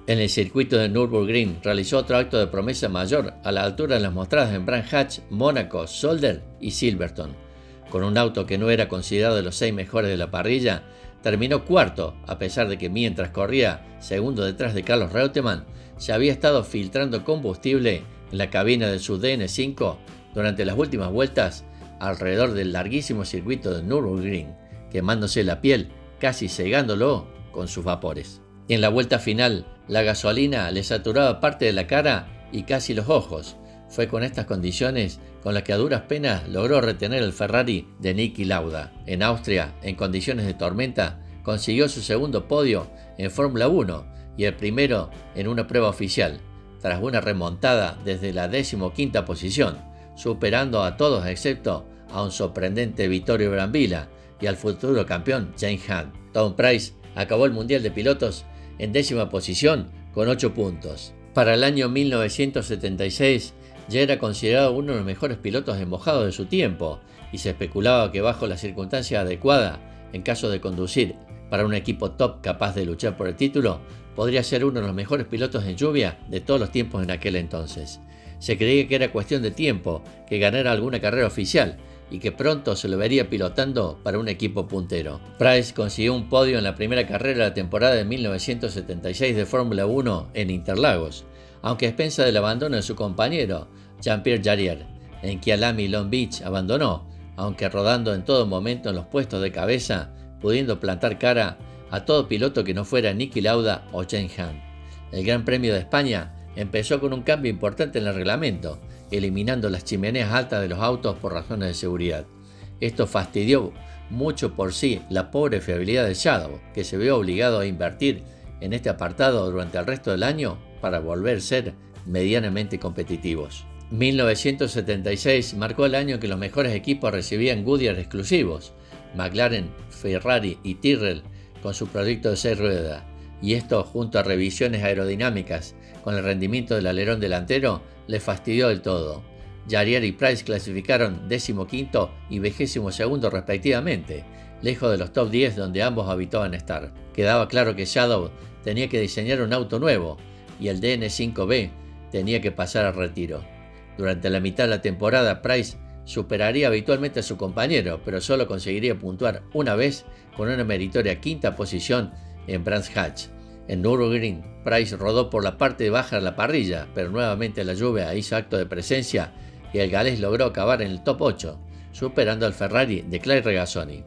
En el circuito de Nürburgring realizó otro acto de promesa mayor a la altura de las mostradas en Brands Hatch, Mónaco, Zolder y Silverstone. Con un auto que no era considerado de los 6 mejores de la parrilla, terminó cuarto, a pesar de que mientras corría segundo detrás de Carlos Reutemann, se había estado filtrando combustible en la cabina de su DN5 durante las últimas vueltas alrededor del larguísimo circuito de Nürburgring, quemándose la piel, casi cegándolo con sus vapores. En la vuelta final, la gasolina le saturaba parte de la cara y casi los ojos. Fue con estas condiciones con las que a duras penas logró retener el Ferrari de Niki Lauda. En Austria, en condiciones de tormenta, consiguió su segundo podio en Fórmula 1 y el primero en una prueba oficial, tras una remontada desde la 15ª posición, superando a todos excepto a un sorprendente Vittorio Brambilla y al futuro campeón James Hunt. Tom Pryce acabó el Mundial de Pilotos en 10ª posición con 8 puntos. Para el año 1976 ya era considerado uno de los mejores pilotos embojados de su tiempo y se especulaba que bajo las circunstancias adecuadas, en caso de conducir para un equipo top capaz de luchar por el título, podría ser uno de los mejores pilotos en lluvia de todos los tiempos en aquel entonces. Se creía que era cuestión de tiempo que ganara alguna carrera oficial y que pronto se lo vería pilotando para un equipo puntero. Pryce consiguió un podio en la primera carrera de la temporada de 1976 de Fórmula 1 en Interlagos, aunque a expensa del abandono de su compañero Jean-Pierre Jarier, en Kyalami Long Beach abandonó, aunque rodando en todo momento en los puestos de cabeza, pudiendo plantar cara a todo piloto que no fuera Niki Lauda o James Hunt. El Gran Premio de España empezó con un cambio importante en el reglamento, eliminando las chimeneas altas de los autos por razones de seguridad. Esto fastidió mucho por sí la pobre fiabilidad de Shadow, que se vio obligado a invertir en este apartado durante el resto del año para volver a ser medianamente competitivos. 1976 marcó el año en que los mejores equipos recibían Goodyear exclusivos, McLaren, Ferrari y Tyrrell con su proyecto de 6 ruedas, y esto junto a revisiones aerodinámicas con el rendimiento del alerón delantero le fastidió del todo. Jarier y Pryce clasificaron 15º y 22º respectivamente, lejos de los top 10 donde ambos habituaban estar. Quedaba claro que Shadow tenía que diseñar un auto nuevo y el DN5B tenía que pasar al retiro. Durante la mitad de la temporada, Pryce superaría habitualmente a su compañero, pero solo conseguiría puntuar una vez con una meritoria 5ª posición en Brands Hatch. En Nürburgring, Pryce rodó por la parte baja de la parrilla, pero nuevamente la lluvia hizo acto de presencia y el galés logró acabar en el top 8, superando al Ferrari de Clay Regazzoni.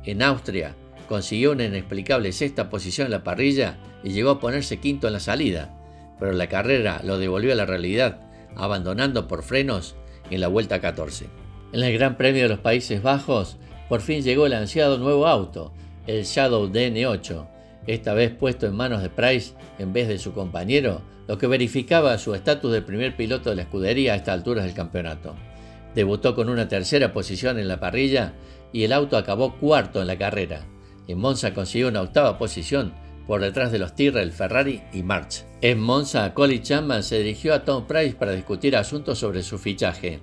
En Austria, consiguió una inexplicable 6ª posición en la parrilla y llegó a ponerse 5º en la salida, pero la carrera lo devolvió a la realidad, abandonando por frenos en la vuelta 14. En el Gran Premio de los Países Bajos, por fin llegó el ansiado nuevo auto, el Shadow DN8, esta vez puesto en manos de Pryce en vez de su compañero, lo que verificaba su estatus de primer piloto de la escudería a estas alturas del campeonato. Debutó con una 3ª posición en la parrilla y el auto acabó 4º en la carrera. En Monza consiguió una 8ª posición por detrás de los Tyrrell, Ferrari y March. En Monza, Colin Chapman se dirigió a Tom Pryce para discutir asuntos sobre su fichaje.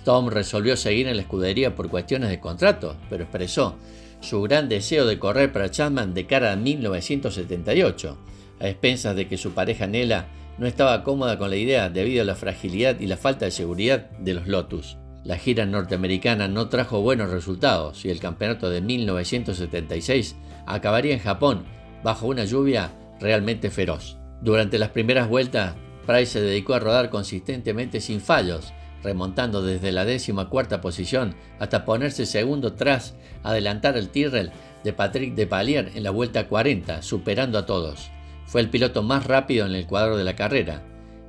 Tom resolvió seguir en la escudería por cuestiones de contrato, pero expresó su gran deseo de correr para Chapman de cara a 1978, a expensas de que su pareja Nella no estaba cómoda con la idea debido a la fragilidad y la falta de seguridad de los Lotus. La gira norteamericana no trajo buenos resultados y el campeonato de 1976 acabaría en Japón bajo una lluvia realmente feroz. Durante las primeras vueltas, Pryce se dedicó a rodar consistentemente sin fallos, remontando desde la 14ª posición hasta ponerse segundo tras adelantar al Tyrrell de Patrick Depailler en la vuelta 40, superando a todos. Fue el piloto más rápido en el cuadro de la carrera.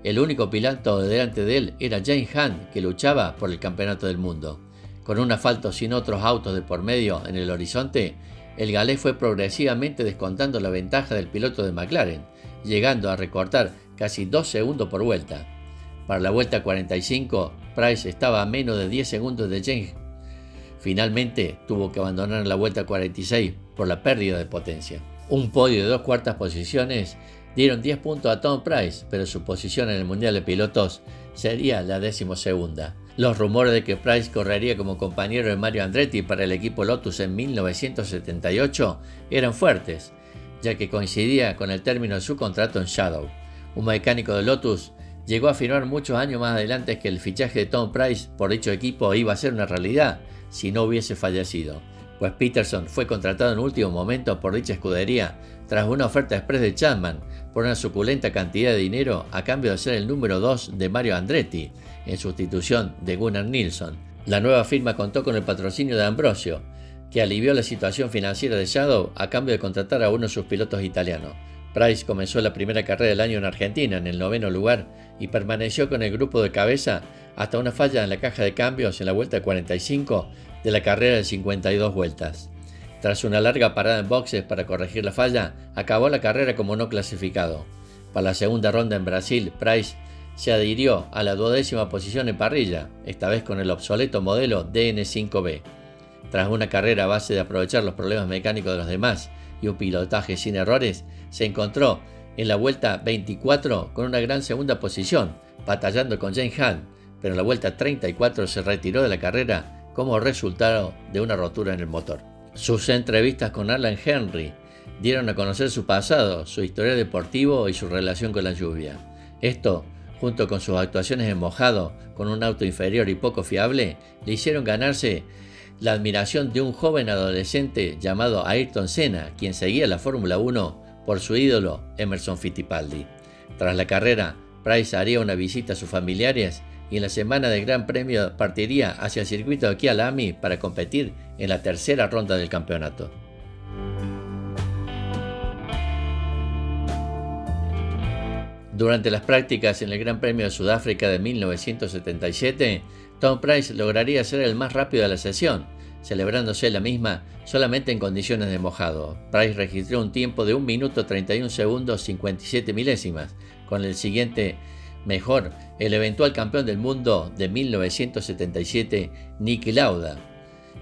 El único piloto delante de él era James Hunt, que luchaba por el campeonato del mundo. Con un asfalto sin otros autos de por medio en el horizonte, el galés fue progresivamente descontando la ventaja del piloto de McLaren, llegando a recortar casi 2 segundos por vuelta. Para la vuelta 45, Pryce estaba a menos de 10 segundos de James. Finalmente tuvo que abandonar la vuelta 46 por la pérdida de potencia. Un podio de 2 cuartas posiciones dieron 10 puntos a Tom Pryce, pero su posición en el Mundial de Pilotos sería la 12ª. Los rumores de que Pryce correría como compañero de Mario Andretti para el equipo Lotus en 1978 eran fuertes, ya que coincidía con el término de su contrato en Shadow. Un mecánico de Lotus llegó a afirmar muchos años más adelante que el fichaje de Tom Pryce por dicho equipo iba a ser una realidad si no hubiese fallecido, pues Peterson fue contratado en último momento por dicha escudería tras una oferta express de Chapman por una suculenta cantidad de dinero a cambio de ser el número 2 de Mario Andretti en sustitución de Gunnar Nilsson. La nueva firma contó con el patrocinio de Ambrosio, que alivió la situación financiera de Shadow a cambio de contratar a uno de sus pilotos italianos. Pryce comenzó la primera carrera del año en Argentina en el 9º lugar y permaneció con el grupo de cabeza hasta una falla en la caja de cambios en la vuelta 45 de la carrera de 52 vueltas. Tras una larga parada en boxes para corregir la falla, acabó la carrera como no clasificado. Para la segunda ronda en Brasil, Pryce se adhirió a la 12ª posición en parrilla, esta vez con el obsoleto modelo DN5B. Tras una carrera a base de aprovechar los problemas mecánicos de los demás y un pilotaje sin errores, se encontró en la vuelta 24 con una gran segunda posición, batallando con James Hunt, pero en la vuelta 34 se retiró de la carrera como resultado de una rotura en el motor. Sus entrevistas con Alan Henry dieron a conocer su pasado, su historial deportivo y su relación con la lluvia. Esto, junto con sus actuaciones en mojado, con un auto inferior y poco fiable, le hicieron ganarse la admiración de un joven adolescente llamado Ayrton Senna, quien seguía la Fórmula 1 por su ídolo Emerson Fittipaldi. Tras la carrera, Pryce haría una visita a sus familiares y en la semana del Gran Premio partiría hacia el circuito de Kyalami para competir en la tercera ronda del campeonato. Durante las prácticas en el Gran Premio de Sudáfrica de 1977, Tom Pryce lograría ser el más rápido de la sesión, celebrándose la misma solamente en condiciones de mojado. Pryce registró un tiempo de 1 minuto 31 segundos 57 milésimas, con el siguiente mejor el eventual campeón del mundo de 1977, Niki Lauda.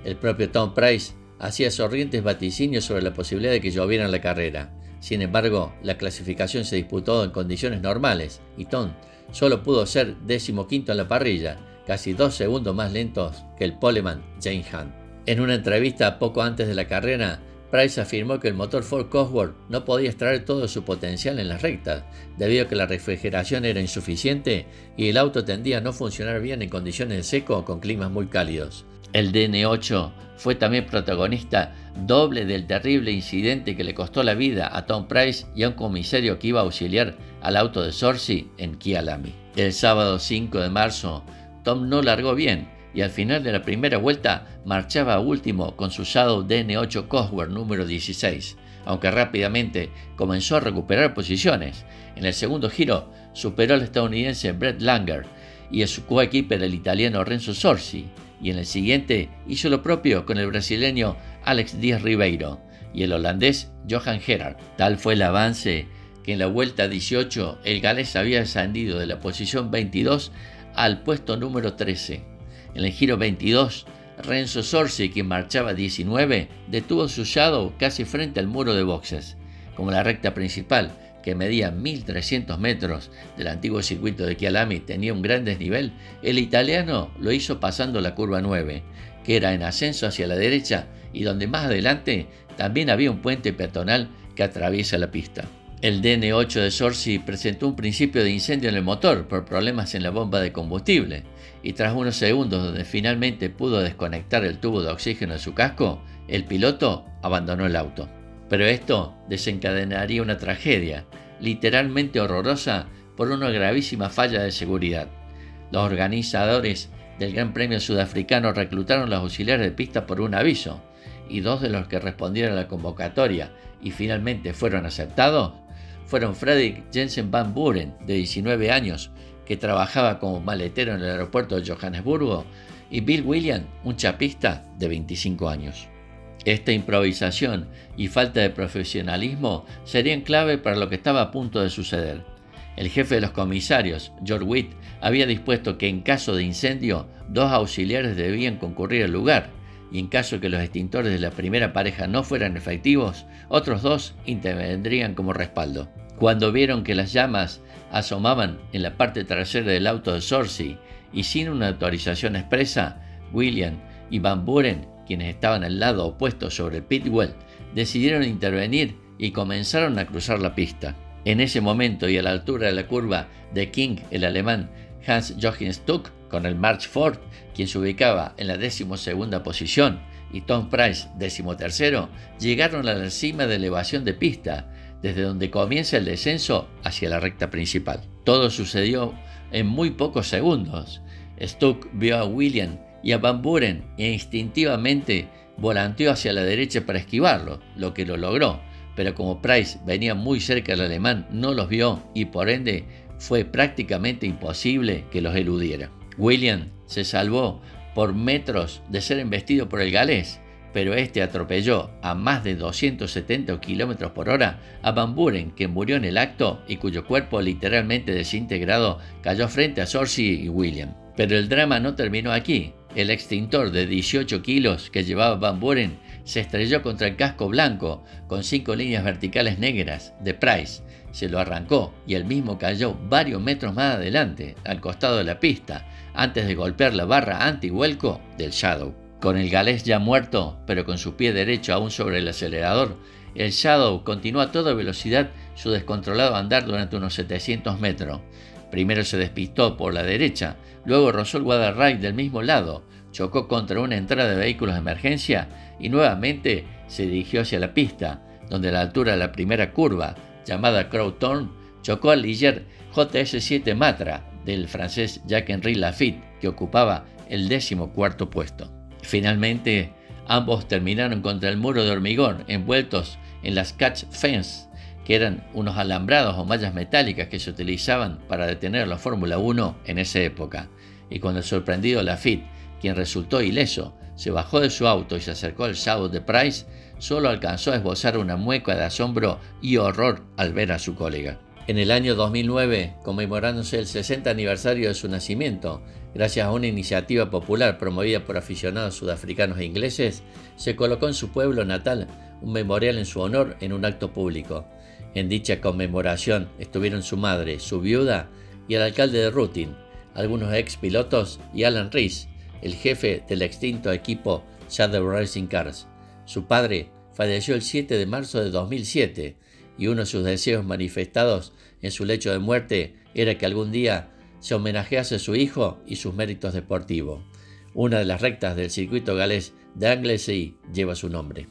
El propio Tom Pryce hacía sonrientes vaticinios sobre la posibilidad de que lloviera en la carrera. Sin embargo, la clasificación se disputó en condiciones normales y Tom solo pudo ser 15º en la parrilla, casi 2 segundos más lentos que el poleman James Hunt. En una entrevista poco antes de la carrera, Pryce afirmó que el motor Ford Cosworth no podía extraer todo su potencial en las rectas, debido a que la refrigeración era insuficiente y el auto tendía a no funcionar bien en condiciones de seco con climas muy cálidos. El DN8 fue también protagonista doble del terrible incidente que le costó la vida a Tom Pryce y a un comisario que iba a auxiliar al auto de Zorzi en Kyalami. El sábado 5 de marzo, Tom no largó bien y al final de la primera vuelta marchaba último con su Shadow DN8 Cosworth número 16, aunque rápidamente comenzó a recuperar posiciones. En el segundo giro superó al estadounidense Brett Langer y a su coequiper el italiano Renzo Zorzi, y en el siguiente hizo lo propio con el brasileño Alex Dias Ribeiro y el holandés Johan Gerhard. Tal fue el avance que en la vuelta 18 el galés había descendido de la posición 22 al puesto número 13. En el giro 22, Renzo Zorzi, quien marchaba 19, detuvo su Shadow casi frente al muro de boxes. Como la recta principal, que medía 1.300 metros del antiguo circuito de Kyalami, tenía un gran desnivel, el italiano lo hizo pasando la curva 9, que era en ascenso hacia la derecha y donde más adelante también había un puente peatonal que atraviesa la pista. El DN8 de Zorzi presentó un principio de incendio en el motor por problemas en la bomba de combustible, y tras unos segundos donde finalmente pudo desconectar el tubo de oxígeno de su casco, el piloto abandonó el auto. Pero esto desencadenaría una tragedia, literalmente horrorosa, por una gravísima falla de seguridad. Los organizadores del Gran Premio Sudafricano reclutaron los auxiliares de pista por un aviso, y 2 de los que respondieron a la convocatoria y finalmente fueron aceptados fueron Fredrik Jensen Van Buren, de 19 años, que trabajaba como maletero en el aeropuerto de Johannesburgo, y Bill Williams, un chapista de 25 años. Esta improvisación y falta de profesionalismo serían clave para lo que estaba a punto de suceder. El jefe de los comisarios, George Witt, había dispuesto que en caso de incendio, 2 auxiliares debían concurrir al lugar, y en caso que los extintores de la primera pareja no fueran efectivos, otros 2 intervendrían como respaldo. Cuando vieron que las llamas asomaban en la parte trasera del auto de Zorzi y sin una autorización expresa, Williams y Van Buren, quienes estaban al lado opuesto sobre el pitwell, decidieron intervenir y comenzaron a cruzar la pista. En ese momento y a la altura de la curva de King, el alemán Hans-Joachim Stuck, con el March Ford, quien se ubicaba en la 12ª posición, y Tom Price, 13º, llegaron a la cima de elevación de pista, desde donde comienza el descenso hacia la recta principal. Todo sucedió en muy pocos segundos. Stuck vio a William y a Van Buren e instintivamente volanteó hacia la derecha para esquivarlo, lo que lo logró, pero como Price venía muy cerca del alemán, no los vio y por ende fue prácticamente imposible que los eludiera. William se salvó por metros de ser embestido por el galés, pero este atropelló a más de 270 km por hora a Van Buren, que murió en el acto y cuyo cuerpo literalmente desintegrado cayó frente a Sorcy y William. Pero el drama no terminó aquí. El extintor de 18 kilos que llevaba Van Buren se estrelló contra el casco blanco con 5 líneas verticales negras de Price. Se lo arrancó y él mismo cayó varios metros más adelante, al costado de la pista, antes de golpear la barra antivuelco del Shadow. Con el galés ya muerto, pero con su pie derecho aún sobre el acelerador, el Shadow continuó a toda velocidad su descontrolado andar durante unos 700 metros. Primero se despistó por la derecha, luego rozó el guardarray del mismo lado, chocó contra una entrada de vehículos de emergencia y nuevamente se dirigió hacia la pista, donde a la altura de la primera curva, llamada Crowthorne, chocó al Ligier JS7 Matra del francés Jacques-Henri Lafitte, que ocupaba el 14º puesto. Finalmente, ambos terminaron contra el muro de hormigón envueltos en las catch fence, que eran unos alambrados o mallas metálicas que se utilizaban para detener la Fórmula 1 en esa época. Y cuando el sorprendido Lafitte, quien resultó ileso, se bajó de su auto y se acercó al Shadow de Price, solo alcanzó a esbozar una mueca de asombro y horror al ver a su colega. En el año 2009, conmemorándose el 60 aniversario de su nacimiento, gracias a una iniciativa popular promovida por aficionados sudafricanos e ingleses, se colocó en su pueblo natal un memorial en su honor en un acto público. En dicha conmemoración estuvieron su madre, su viuda y el alcalde de Ruthin, algunos ex pilotos y Alan Rees, el jefe del extinto equipo Shadow Racing Cars. Su padre falleció el 7 de marzo de 2007 y uno de sus deseos manifestados en su lecho de muerte era que algún día se homenajease a su hijo y sus méritos deportivos. Una de las rectas del circuito galés de Anglesey lleva su nombre.